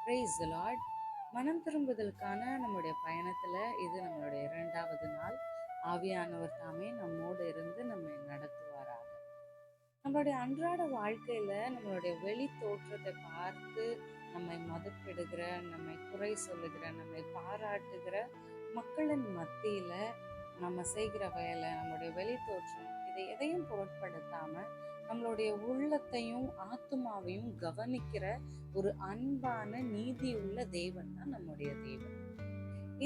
Praise the Lord. மனம் திரும்புதலுக்கான நம்முடைய பயணத்துல இது நம்மளுடைய 2வது நாள். ஆவியானவர் தாமே நம்மோடு இருந்து நம்மை நடத்துவாராக. நம்மளுடைய அன்றாட வாழ்க்கையில நம்மளுடைய வெளி தோற்றத்தை பார்த்து நம்மை மதிப்பிடுகிற, நம்மை குறை சொல்லுகிற, நம்மை பாராட்டுகிற மக்களின் மத்தியில நம்ம செய்கிற வேலை, நம்மளுடைய வெளி தோற்றம், இதை எதையும் பொருட்படுத்தாம நம்மளுடைய உள்ளத்தையும் ஆத்துமாவையும் கவனிக்கிற ஒரு அன்பான நீதியுள்ள தேவன் தான் நம்முடைய தேவன்.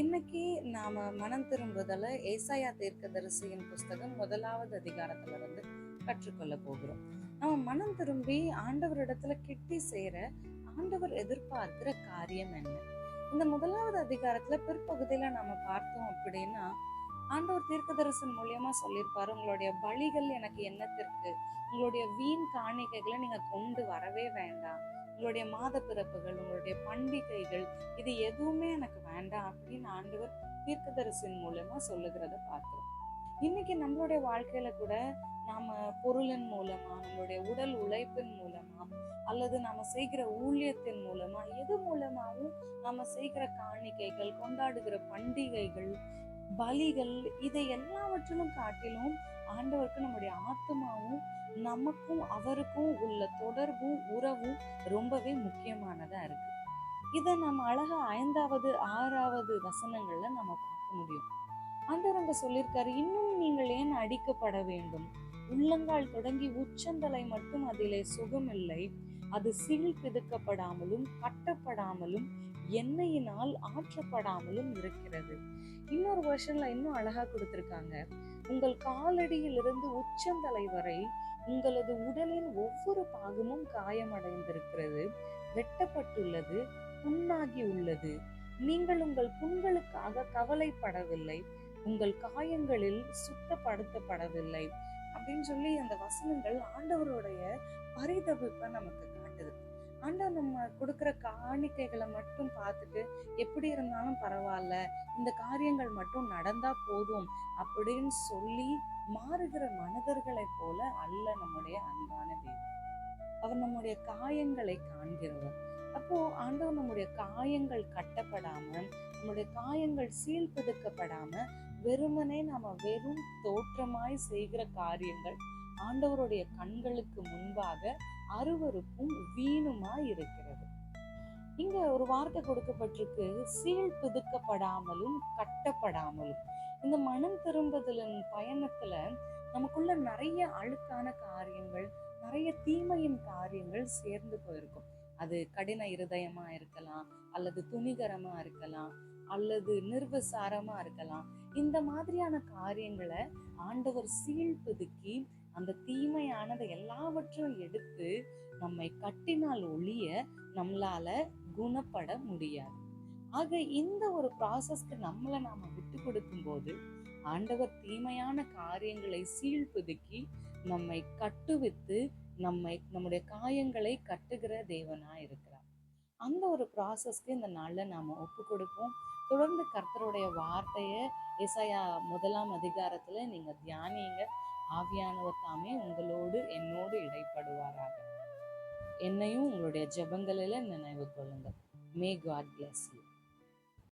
இன்னைக்கு நாம மனம் திரும்புதல ஏசாயா தீர்க்கதரிசியின் புஸ்தகம் 1வது அதிகாரத்துல இருந்து கற்றுக்கொள்ள போகிறோம். நம்ம மனம் திரும்பி ஆண்டவரிடத்துல கிட்டி சேர ஆண்டவர் எதிர்பார்க்கிற காரியம் என்ன? இந்த 1வது அதிகாரத்துல பிற்பகுதியில நாம பார்த்தோம் அப்படின்னா, ஆண்டவர் தீர்க்கதரிசன் மூலியமா சொல்லியிருப்பாரு, உங்களுடைய பலிகள் எனக்கு என்னத்திற்கு, உங்களுடைய வீண் காணிக்கைகளை நீங்க கொண்டு வரவே வேண்டாம், உங்களுடைய மாத பிறப்புகள், உங்களுடைய பண்டிகைகள், இது எதுவுமே எனக்கு வேண்டாம் அப்படின்னு ஆண்டவர் தீர்க்கதரிசன் மூலமா சொல்லுகிறத பார்க்கிறோம். இன்னைக்கு நம்மளுடைய வாழ்க்கையில கூட நாம பொருளின் மூலமா, நம்மளுடைய உடல் உழைப்பின் மூலமா, அல்லது நாம செய்கிற ஊழியத்தின் மூலமா, எது மூலமாவும் நாம செய்கிற காணிக்கைகள், கொண்டாடுகிற பண்டிகைகள், பலிகள், இதை எல்லாவற்றிலும் காட்டிலும் ஆண்டவருக்கு நம்முடைய ஆத்மாவும் நமக்கும் அவருக்கும் உள்ள தொடர்பும் உறவும் ரொம்பவே முக்கியமானதா இருக்கு. இதை நம்ம அழகா 5வது 6வது வசனங்கள்ல நம்ம பார்க்க முடியும். ஆண்டவர் அங்க சொல்லியிருக்காரு, இன்னும் நீங்கள் ஏன் அடிக்கப்பட வேண்டும்? உள்ளங்கால் தொடங்கி உச்சந்தலை மட்டும் அதிலே சுகமில்லை, அது சீழ் பிதுக்கப்படாமலும் கட்டப்படாமலும் எண்ணெயினால் ஆற்றப்படாமலும் இருக்கிறது. இன்னொரு வருஷன்ல இன்னும் அழகா கொடுத்திருக்காங்க, உங்கள் காலடியிலிருந்து உச்சந்தலை வரை உங்களது உடலின் ஒவ்வொரு பாகமும் காயமடைந்திருக்கிறது, வெட்டப்பட்டுள்ளது, புண்ணாகி உள்ளது. நீங்கள் உங்கள் புண்களுக்காக கவலைப்படவில்லை, உங்கள் காயங்களில் சுத்தப்படுத்தப்படவில்லை அப்படின்னு சொல்லி அந்த வசனங்கள் ஆண்டவருடைய பரிதவிப்பை நமக்கு காட்டுது. ஆண்டவர் நம்ம கொடுக்கிற காணிக்கைகளை மட்டும் பார்த்துட்டு எப்படி இருந்தாலும் பரவாயில்ல, இந்த காரியங்கள் மட்டும் நடந்தா போதும் அப்படின்னு சொல்லி மாறுகிற மனிதர்களை போல அல்ல நம்முடைய அன்பான தேவன். அவர் நம்முடைய காயங்களை காண்கிறவர். அப்போ ஆண்டவர் நம்முடைய காயங்கள் கட்டப்படாம, நம்முடைய காயங்கள் சீழ்பிதுக்கப்படாம, வெறுமனே நாம வெறும் தோற்றமாய் செய்கிற காரியங்கள் ஆண்டவருடைய கண்களுக்கு முன்பாக அருவருப்பும் வீணுமாய் இருக்கிறது. இங்க ஒரு வார்த்தை கொடுக்கப்பட்டிருக்கு, சீழ் பிதுக்கப்படாமலும் கட்டப்படாமலும். இந்த மனம் திரும்புதலின் பயணத்துல நமக்குள்ள நிறைய அழுக்கான காரியங்கள், நிறைய தீமையின் காரியங்கள் சேர்ந்து போயிருக்கும். அது கடின இருதயமா இருக்கலாம், அல்லது துணிகரமா இருக்கலாம், அல்லது நிர்விசாரமா இருக்கலாம். இந்த மாதிரியான காரியங்களை ஆண்டவர் சீழ்பிதுக்கி அந்த தீமையானதை எல்லாவற்றையும் எடுத்து நம்மை கட்டினால் ஒழிய நம்மளால குணப்பட முடியாது. ஆக இந்த ஒரு ப்ராசஸ்க்கு நம்மளை நாம விட்டு கொடுக்கும் போது ஆண்டவர் தீமையான காரியங்களை சீழ்பிதுக்கி நம்மை கட்டுவித்து நம்முடைய காயங்களை கட்டுகிற தேவனா இருக்கிறார். அந்த ஒரு ப்ராசஸ்க்கு இந்த நாள்ல நாம ஒப்பு கொடுப்போம். தொடர்ந்து கர்த்தருடைய வார்த்தைய ஏசாயா 1ஆம் அதிகாரத்துல நீங்க தியானிங்க. ஆவியானவர் தாமே உங்களோடு என்னோடு இடைப்படுவாராக. என்னையும் உங்களுடைய ஜெபங்களில நினைவு கொள்ளுங்கள். May God bless you.